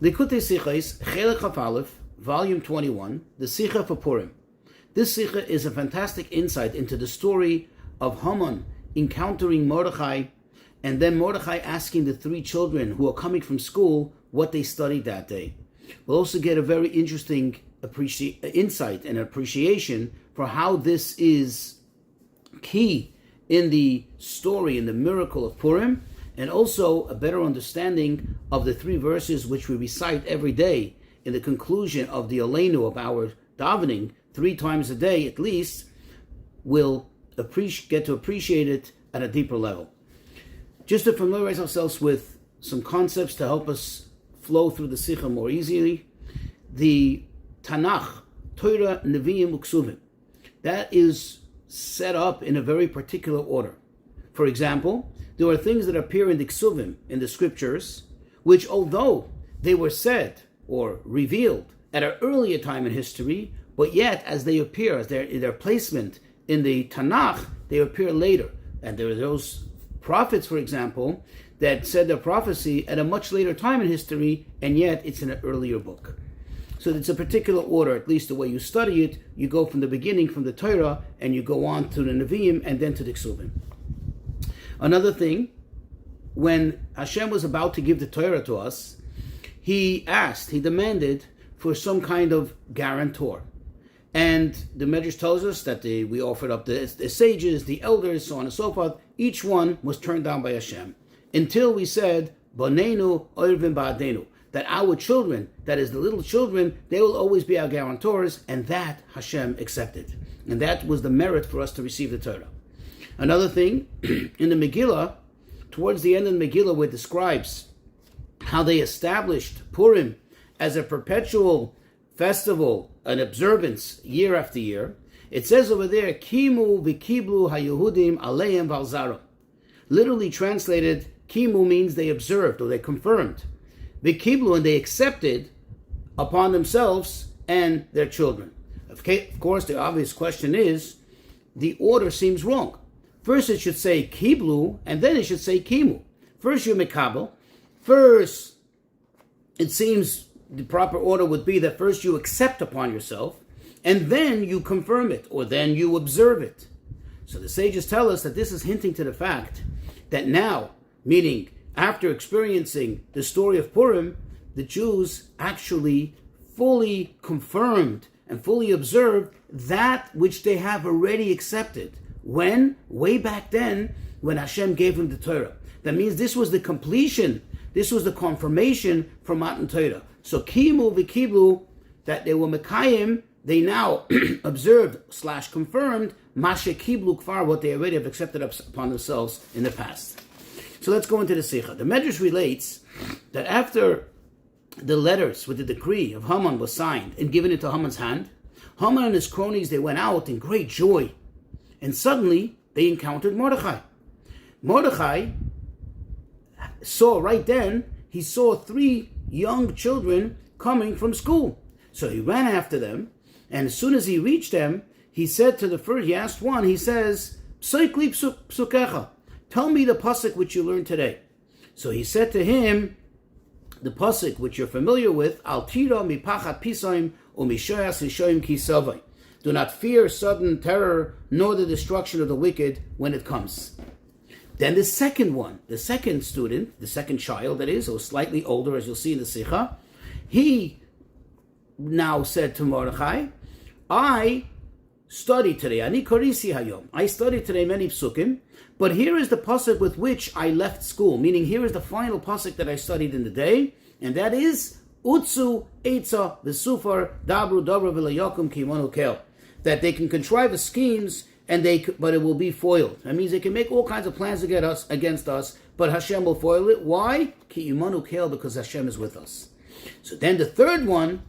Likkutei Sichos, Chelek Chaf Aleph, Volume 21, the Sicha for Purim. This Sicha is a fantastic insight into the story of Haman encountering Mordechai, and then Mordechai asking the three children who are coming from school what they studied that day. We'll also get a very interesting insight and appreciation for how this is key in the story, in the miracle of Purim, and also a better understanding of the three verses which we recite every day in the conclusion of the Aleinu of our davening 3 times a day at least. We'll get to appreciate it at a deeper level. Just to familiarize ourselves with some concepts to help us flow through the Sikha more easily, the Tanakh, Torah, Nevi'im, Uksuvim, that is set up in a very particular order. For example, there are things that appear in the Ksuvim, in the scriptures, which although they were said or revealed at an earlier time in history, but yet as they appear, as their placement in the Tanakh, they appear later. And there are those prophets, for example, that said their prophecy at a much later time in history, and yet it's in an earlier book. So it's a particular order, at least the way you study it. You go from the beginning, from the Torah, and you go on to the Nevi'im, and then to the Ksuvim. Another thing, when Hashem was about to give the Torah to us, he demanded for some kind of guarantor. And the Medrash tells us that we offered up the sages, the elders, so on and so forth. Each one was turned down by Hashem, until we said, Bonenu oirvim ba'adenu, that our children, that is the little children, they will always be our guarantors, and that Hashem accepted. And that was the merit for us to receive the Torah. Another thing, in the Megillah, towards the end of the Megillah, where it describes how they established Purim as a perpetual festival, an observance year after year, it says over there, Kimu v'kiblu haYehudim aleim valzarim. Literally translated, Kimu means they observed or they confirmed. V'kiblu, and they accepted upon themselves and their children. Of course, the obvious question is, the order seems wrong. First it should say Kiblu, and then it should say Kimu. First you Mekabel. First, it seems the proper order would be that first you accept upon yourself, and then you confirm it, or then you observe it. So the sages tell us that this is hinting to the fact that now, meaning after experiencing the story of Purim, the Jews actually fully confirmed and fully observed that which they have already accepted. When? Way back then, when Hashem gave him the Torah. That means this was the completion, this was the confirmation from Matan Torah. So Kimu v'kiblu, that they were Mekayim, they now observed / confirmed Mashe Kiblu Kfar, what they already have accepted upon themselves in the past. So let's go into the Sikha. The Medrash relates that after the letters with the decree of Haman was signed and given into Haman's hand, Haman and his cronies, they went out in great joy. And suddenly, they encountered Mordechai. Mordechai saw right then, he saw 3 young children coming from school. So he ran after them, and as soon as he reached them, he said to the first, he asked one, he says, Psikli psukecha, tell me the pasuk which you learned today. So he said to him, the pasuk which you're familiar with, Al tira mipachat pisaim umishoyas hishoyim kisavai. Do not fear sudden terror, nor the destruction of the wicked when it comes. Then the second one, the second student, the second child that is, who was slightly older, as you'll see in the Sikha, he now said to Mordechai, I studied today, Ani korisi hayom, I studied today many psukim, but here is the pasuk with which I left school, meaning here is the final pasuk that I studied in the day, and that is, Utsu etza v'sufar dabru dabra v'layakum kimonu kel. That they can contrive the schemes, but it will be foiled. That means they can make all kinds of plans against us, but Hashem will foil it. Why? Ki imanu kel, because Hashem is with us. So then the third one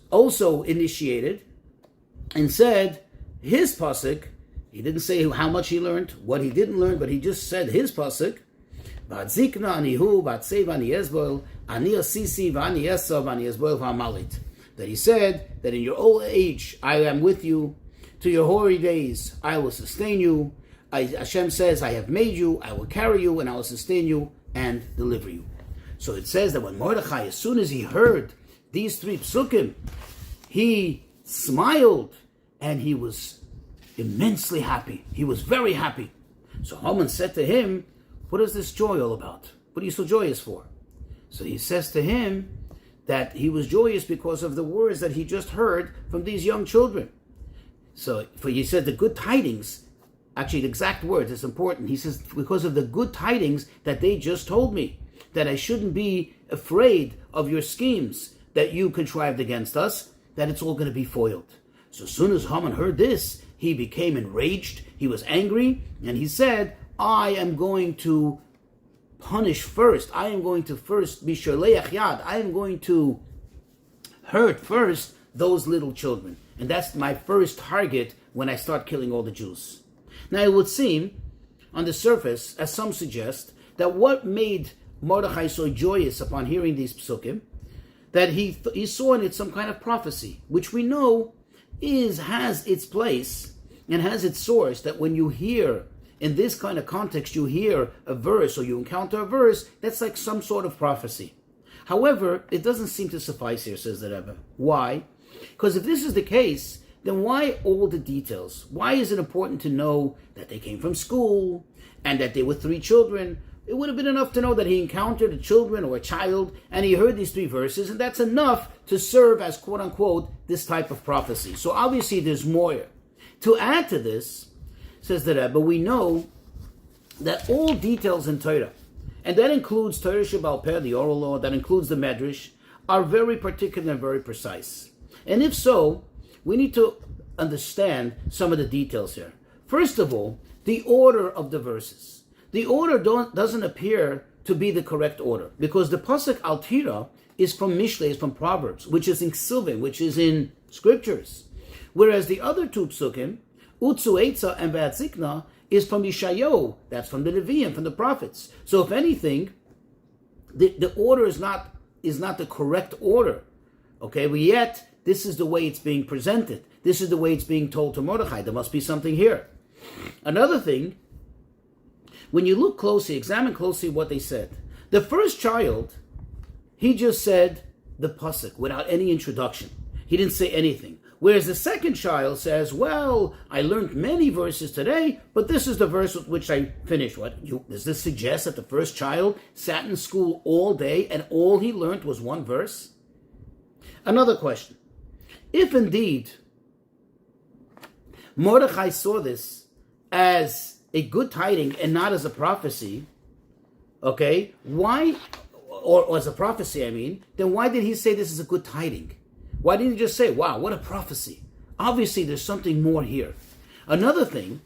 also initiated and said his pasuk. He didn't say how much he learned, what he didn't learn, but he just said his pasuk. V'adzikna anihu v'atsev ani yezbol ani asisi v'ani yesav ani yezbol v'amalit. That he said that in your old age I am with you, to your hoary days I will sustain you. Hashem says, I have made you, I will carry you, and I will sustain you and deliver you. So it says that when Mordechai, as soon as he heard these 3 psukim, he smiled and he was immensely happy. He was very happy. So Haman said to him, what is this joy all about? What are you so joyous for? So he says to him that he was joyous because of the words that he just heard from these young children. So he said the good tidings, actually the exact words, it's important. He says, because of the good tidings that they just told me, that I shouldn't be afraid of your schemes that you contrived against us, that it's all going to be foiled. So as soon as Haman heard this, he became enraged, he was angry, and he said, I am going to punish first. I am going to first be sholeach yad. I am going to hurt first those little children. And that's my first target when I start killing all the Jews. Now it would seem, on the surface, as some suggest, that what made Mordechai so joyous upon hearing these psukim, that he saw in it some kind of prophecy, which we know has its place and has its source, that when you hear, in this kind of context, you hear a verse or you encounter a verse, that's like some sort of prophecy. However, it doesn't seem to suffice here, says the Rebbe. Why? Because if this is the case, then why all the details? Why is it important to know that they came from school and that they were 3 children? It would have been enough to know that he encountered a children or a child and he heard these 3 verses, and that's enough to serve as quote-unquote this type of prophecy. So obviously there's more. To add to this, says the Rebbe, we know that all details in Torah, and that includes Torah Shebal Peh, the oral law, that includes the Medrash, are very particular and very precise. And if so, we need to understand some of the details here. First of all, the order of the verses. The order doesn't appear to be the correct order, because the pasuk Al Tira is from Mishlei, is from Proverbs, which is in Ksuvim, which is in Scriptures. Whereas the other 2 psukim, Utzu Eitza and V'atzikna, is from Yeshayahu, that's from the Nevi'im, from the prophets. So if anything, the order is not the correct order. Okay, but yet this is the way it's being presented. This is the way it's being told to Mordechai. There must be something here. Another thing, when you look closely, examine closely what they said. The first child, he just said the pasuk without any introduction. He didn't say anything. Whereas the second child says, well, I learned many verses today, but this is the verse with which I finished. Does this suggest that the first child sat in school all day and all he learned was 1 verse? Another question. If indeed Mordechai saw this as a good tiding and not as a prophecy, okay, why, or as a prophecy, I mean, then why did he say this is a good tiding? Why didn't he just say, wow, what a prophecy? Obviously, there's something more here. Another thing,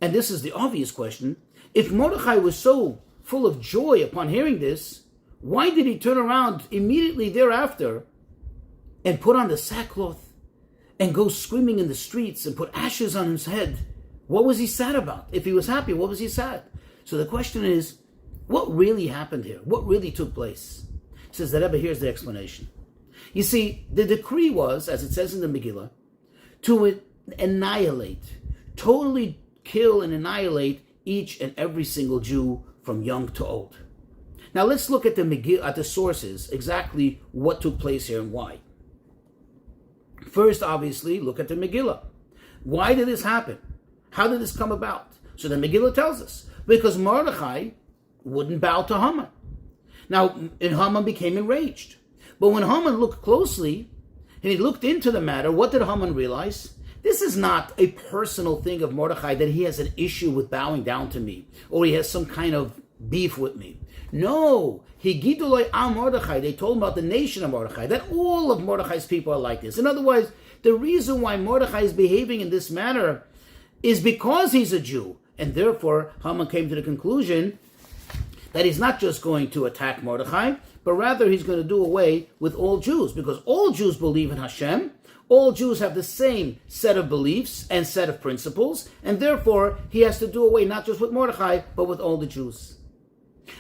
and this is the obvious question, if Mordechai was so full of joy upon hearing this, why did he turn around immediately thereafter and put on the sackcloth and go screaming in the streets and put ashes on his head? What was he sad about? If he was happy, what was he sad? So the question is, what really happened here? What really took place? Says the Rebbe, here's the explanation. You see, the decree was, as it says in the Megillah, to annihilate, totally kill and annihilate each and every single Jew from young to old. Now let's look at the Megillah, at the sources, exactly what took place here and why. First, obviously, look at the Megillah. Why did this happen? How did this come about? So the Megillah tells us, because Mordechai wouldn't bow to Haman. Now, and Haman became enraged. But when Haman looked closely, and he looked into the matter, what did Haman realize? This is not a personal thing of Mordechai, that he has an issue with bowing down to me, or he has some kind of beef with me. No, Higiduloi Am Mordechai, they told him about the nation of Mordechai, that all of Mordechai's people are like this. In other words, the reason why Mordechai is behaving in this manner is because he's a Jew. And therefore, Haman came to the conclusion that he's not just going to attack Mordechai, but rather he's going to do away with all Jews, because all Jews believe in Hashem, all Jews have the same set of beliefs and set of principles, and therefore he has to do away not just with Mordechai, but with all the Jews.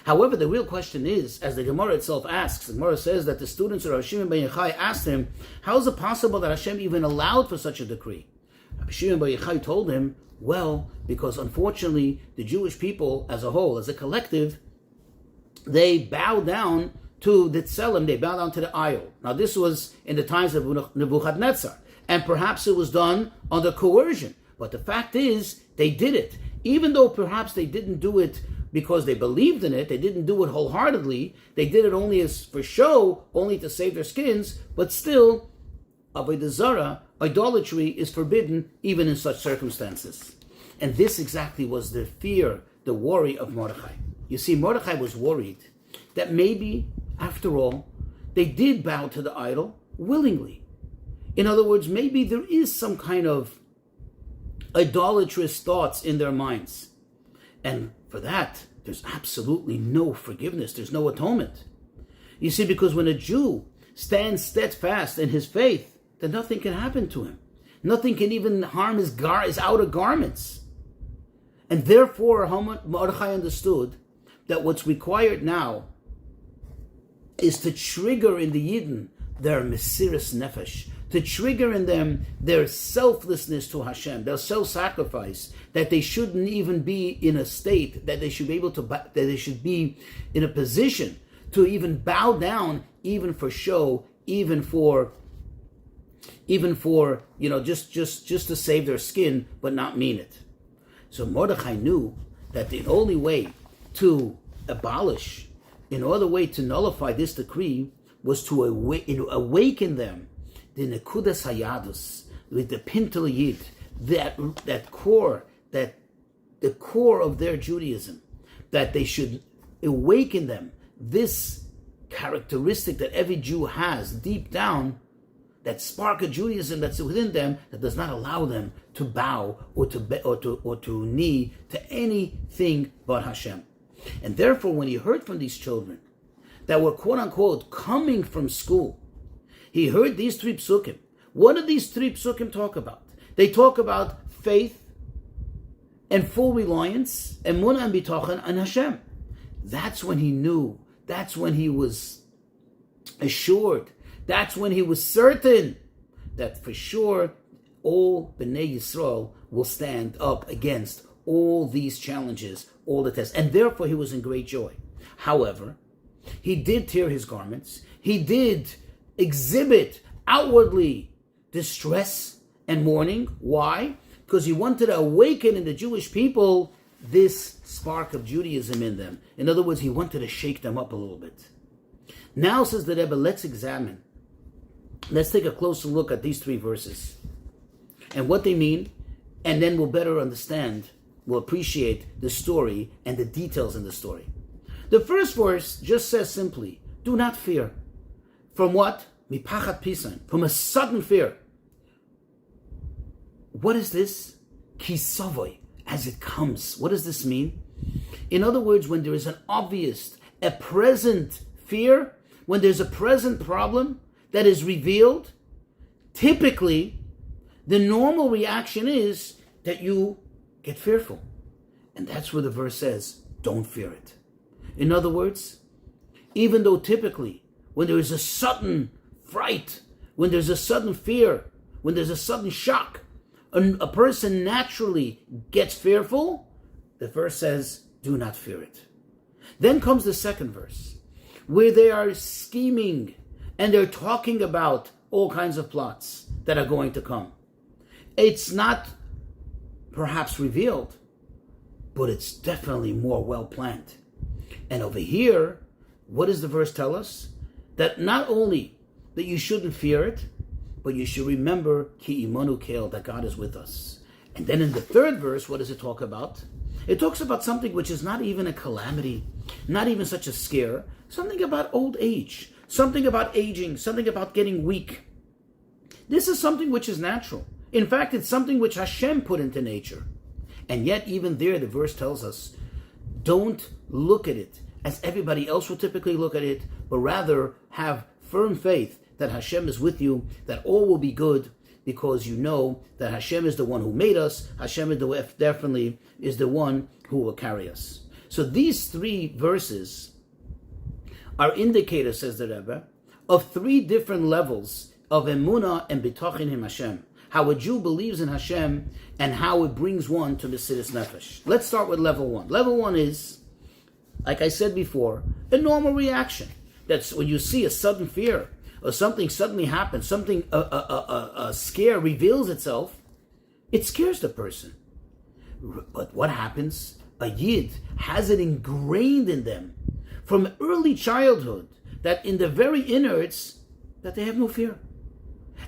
However, the real question is, as the Gemara itself asks, the Gemara says that the students of Rabbi Shimon ben Yochai asked him, how is it possible that Hashem even allowed for such a decree? Rabbi Shimon ben Yochai told him, well, because unfortunately the Jewish people as a whole, as a collective, they bow down to the tselem, they bow down to the idol. Now this was in the times of Nebuchadnezzar, and perhaps it was done under coercion. But the fact is, they did it. Even though perhaps they didn't do it because they believed in it, they didn't do it wholeheartedly, they did it only as for show, only to save their skins, but still, Avodah Zarah, idolatry, is forbidden even in such circumstances. And this exactly was the fear, the worry of Mordechai. You see, Mordechai was worried that maybe, after all, they did bow to the idol willingly. In other words, maybe there is some kind of idolatrous thoughts in their minds. And for that, there's absolutely no forgiveness. There's no atonement. You see, because when a Jew stands steadfast in his faith, then nothing can happen to him. Nothing can even harm his outer garments. And therefore, Mordechai understood that what's required now is to trigger in the Yidden their Mesiras Nefesh, to trigger in them their selflessness to Hashem, their self-sacrifice, that they shouldn't even be in a state, that they should be able to, that they should be in a position to even bow down, even for show, even for just to save their skin, but not mean it. So Mordechai knew that the only way to abolish, in other way to nullify this decree, was to awaken them the Nekudas Hayadus, with the Pintel Yid, that core, that the core of their Judaism, that they should awaken them this characteristic that every Jew has deep down, that spark of Judaism that's within them, that does not allow them to bow or to knee to anything but Hashem. And therefore, when he heard from these children that were quote unquote coming from school, he heard these three psukim. What do these three psukim talk about? They talk about faith and full reliance, emunah and bitachon, and Hashem. That's when he knew. That's when he was assured. That's when he was certain that for sure all Bnei Yisrael will stand up against all these challenges, all the tests. And therefore he was in great joy. However, he did tear his garments. He did exhibit outwardly distress and mourning. Why? Because he wanted to awaken in the Jewish people this spark of Judaism in them. In other words, he wanted to shake them up a little bit. Now, says the Rebbe, let's take a closer look at these three verses and what they mean, and then we'll better understand, we'll appreciate the story and the details in the story. The first verse just says simply, do not fear. From what? Mipachat pisan, from a sudden fear. What is this? Kisavoy, as it comes. What does this mean? In other words, when there is an obvious, a present fear, when there's a present problem that is revealed, typically the normal reaction is that you get fearful. And that's where the verse says, don't fear it. In other words, even though typically when there is a sudden fright, when there's a sudden fear, when there's a sudden shock, a person naturally gets fearful, the verse says, do not fear it. Then comes the second verse, where they are scheming and they're talking about all kinds of plots that are going to come. It's not perhaps revealed, but it's definitely more well planned. And over here, what does the verse tell us? That not only that you shouldn't fear it, but you should remember ki imanu kel, that God is with us. And then in the third verse, what does it talk about? It talks about something which is not even a calamity, not even such a scare, something about old age, something about aging, something about getting weak. This is something which is natural. In fact, it's something which Hashem put into nature. And yet, even there, the verse tells us, don't look at it as everybody else will typically look at it, but rather have firm faith that Hashem is with you, that all will be good, because you know that Hashem is the one who made us, Hashem is definitely is the one who will carry us. So these three verses are indicators, says the Rebbe, of three different levels of emunah and bitachon in Hashem. How a Jew believes in Hashem and how it brings one to Mesiras Nefesh. Let's start with level one. Level one is like I said before, a normal reaction. That's when you see a sudden fear or something suddenly happens, something, a scare reveals itself, it scares the person. But what happens? A Yid has it ingrained in them from early childhood that in the very innards that they have no fear.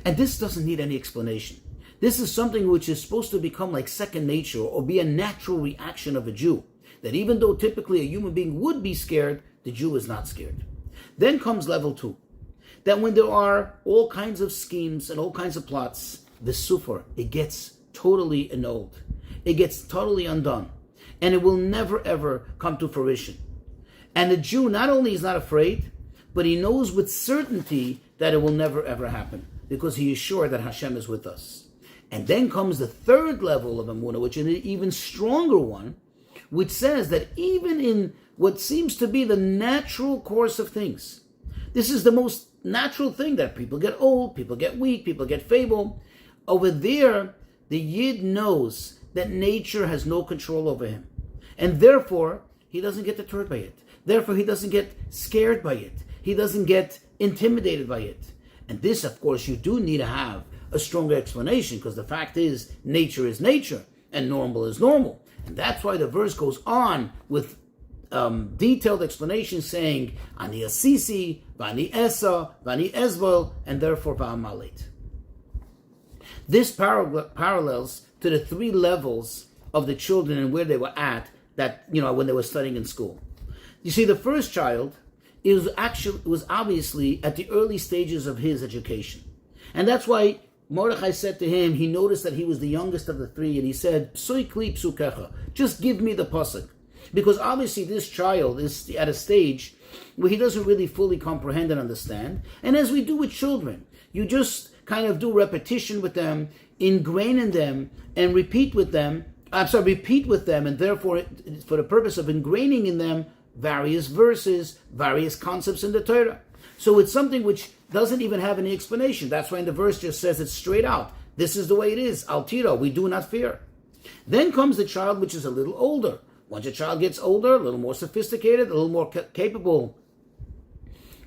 And this doesn't need any explanation. This is something which is supposed to become like second nature or be a natural reaction of a Jew. That even though typically a human being would be scared, the Jew is not scared. Then comes level 2. That when there are all kinds of schemes and all kinds of plots, the sufer, it gets totally annulled. It gets totally undone. And it will never ever come to fruition. And the Jew not only is not afraid, but he knows with certainty that it will never ever happen. Because he is sure that Hashem is with us. And then comes the third level of Emunah, which is an even stronger one, which says that even in what seems to be the natural course of things, this is the most natural thing, that people get old, people get weak, people get feeble. Over there, the Yid knows that nature has no control over him. And therefore, he doesn't get deterred by it. Therefore, he doesn't get scared by it. He doesn't get intimidated by it. And this, of course, you do need to have a stronger explanation, because the fact is nature and normal is normal. And that's why the verse goes on with detailed explanation saying, Ani Asisi, Vani Esa, Vani Ezbol, and therefore Va'amalet. This parallels to the 3 levels of the children and where they were at, that, when they were studying in school. You see, the first child was obviously at the early stages of his education. And that's why Mordechai said to him, he noticed that he was the youngest of the 3, and he said, Psui kli psukecha, just give me the pasuk. Because obviously this child is at a stage where he doesn't really fully comprehend and understand. And as we do with children, you just kind of do repetition with them, ingrain in them, and repeat with them, and therefore, for the purpose of ingraining in them various verses, various concepts in the Torah. So it's something which doesn't even have any explanation. That's why in the verse just says it straight out. This is the way it is. Al tira, we do not fear. Then comes the child which is a little older. Once a child gets older, a little more sophisticated, a little more capable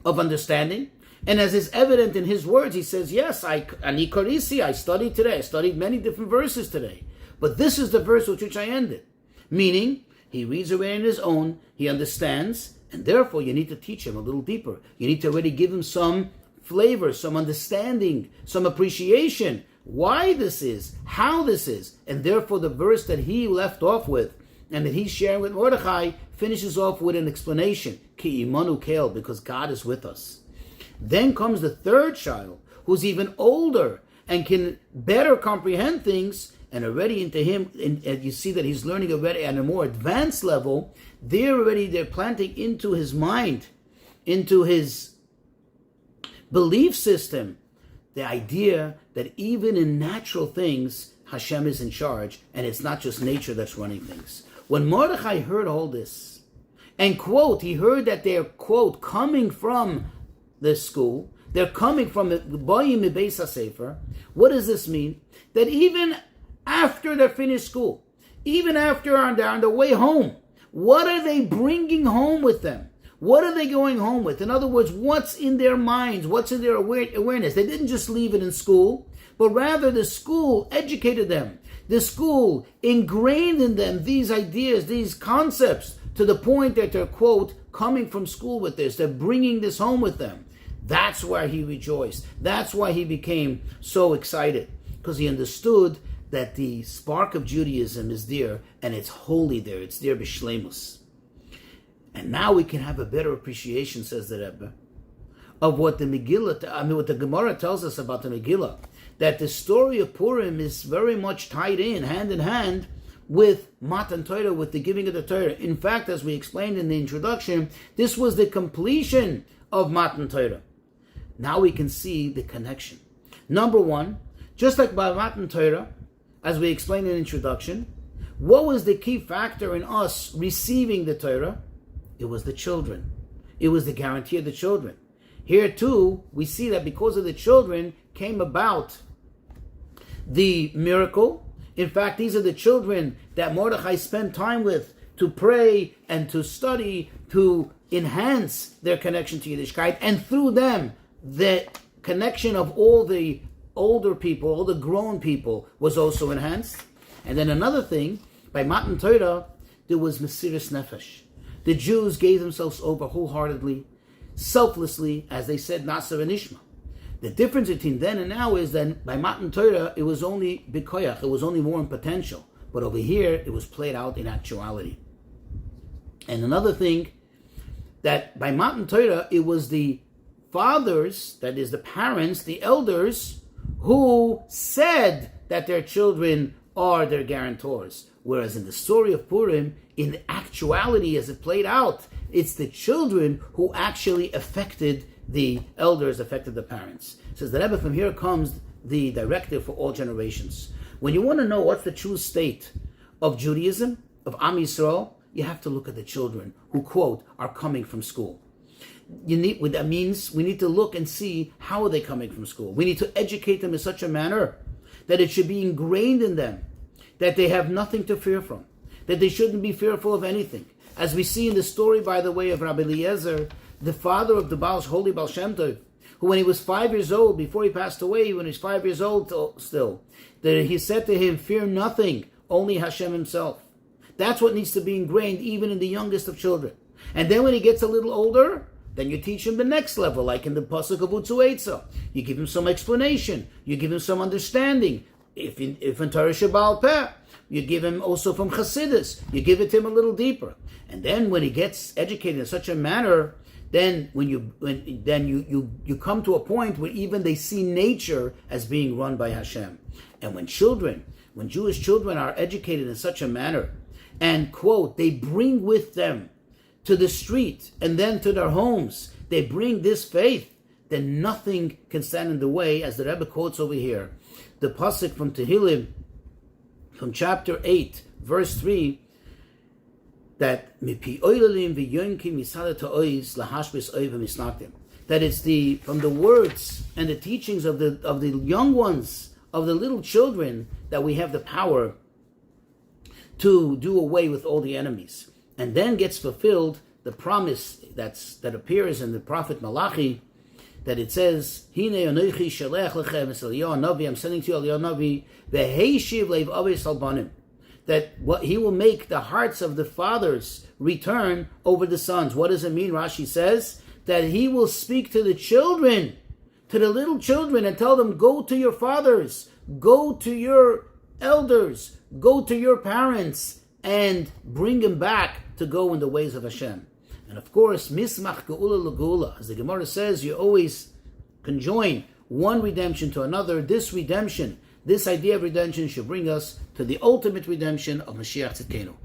of understanding. And as is evident in his words, he says, yes, Ani Korisi, I studied today. I studied many different verses today. But this is the verse with which I ended. Meaning, he reads away on his own, he understands, and therefore you need to teach him a little deeper. You need to already give him some flavor, some understanding, some appreciation, why this is, how this is. And therefore the verse that he left off with, and that he's sharing with Mordechai, finishes off with an explanation. Ki imanu kel, because God is with us. Then comes the third child, who's even older and can better comprehend things, and already into him, and you see that he's learning already at a more advanced level. They're planting into his mind, into his belief system, the idea that even in natural things, Hashem is in charge, and it's not just nature that's running things. When Mordechai heard all this, and quote, he heard that they're, quote, coming from the school, they're coming from Boyim Beis HaSefer, what does this mean? That even after they're finished school, even after they're on their way home, what are they bringing home with them? What are they going home with? In other words, what's in their minds? What's in their awareness? They didn't just leave it in school, but rather the school educated them. The school ingrained in them these ideas, these concepts, to the point that they're, quote, coming from school with this. They're bringing this home with them. That's why he rejoiced. That's why he became so excited, because he understood that the spark of Judaism is there, and it's holy there. It's there b'shleimus. And now we can have a better appreciation, says the Rebbe, of what the Megillah, what the Gemara tells us about the Megillah, that the story of Purim is very much tied in hand, with Matan Torah, with the giving of the Torah. In fact, as we explained in the introduction, this was the completion of Matan Torah. Now we can see the connection. Number one, just like by Matan Torah, as we explained in the introduction, what was the key factor in us receiving the Torah? It was the children. It was the guarantee of the children. Here too, we see that because of the children came about the miracle. In fact, these are the children that Mordechai spent time with to pray and to study to enhance their connection to Yiddishkeit, and through them, the connection of all the older people, all the grown people, was also enhanced. And then another thing, by Matan Torah, there was Mesiras Nefesh. The Jews gave themselves over wholeheartedly, selflessly, as they said, Nasa and Ishma. The difference between then and now is that by Matan Torah, it was only Bikoyach, it was only more in potential. But over here, it was played out in actuality. And another thing, that by Matan Torah, it was the fathers, that is the parents, the elders, who said that their children are their guarantors. Whereas in the story of Purim, in actuality as it played out, it's the children who actually affected the elders, affected the parents. It says the Rebbe, from here comes the directive for all generations. When you want to know what's the true state of Judaism, of Am Yisrael, you have to look at the children who, quote, are coming from school. That means we need to look and see how are they coming from school. We need to educate them in such a manner that it should be ingrained in them that they have nothing to fear from, that they shouldn't be fearful of anything. As we see in the story, by the way, of Rabbi Eliezer, the father of the holy Baal Shem Tov, who when he was 5 years old, before he passed away, when he was 5 years old still, that he said to him, fear nothing, only Hashem himself. That's what needs to be ingrained even in the youngest of children. And then when he gets a little older, then you teach him the next level, like in the Pasuk of Utzu Eitzah. You give him some explanation. You give him some understanding. If in Torah Shebaal Peh, you give him also from Chassidus. You give it to him a little deeper. And then when he gets educated in such a manner, then you come to a point where even they see nature as being run by Hashem. And when Jewish children are educated in such a manner, and, quote, they bring with them to the street and then to their homes, they bring this faith, then nothing can stand in the way, as the Rebbe quotes over here. The pasuk from Tehillim, from chapter 8, verse 3, that it's from the words and the teachings of the young ones, of the little children, that we have the power to do away with all the enemies. And then gets fulfilled the promise that appears in the prophet Malachi, that it says, Hine anochi shalech lechem es Eliyahu Hanavi, I'm sending to you Eliyahu Hanavi, v'heishiv leiv avis albanim, that what he will make the hearts of the fathers return over the sons. What does it mean? Rashi says that he will speak to the children, to the little children, and tell them, go to your fathers, go to your elders, go to your parents, and bring them back to go in the ways of Hashem. And of course, mismach geula legeula, as the Gemara says, you always conjoin one redemption to another. This redemption, this idea of redemption, should bring us to the ultimate redemption of Mashiach Tzidkenu.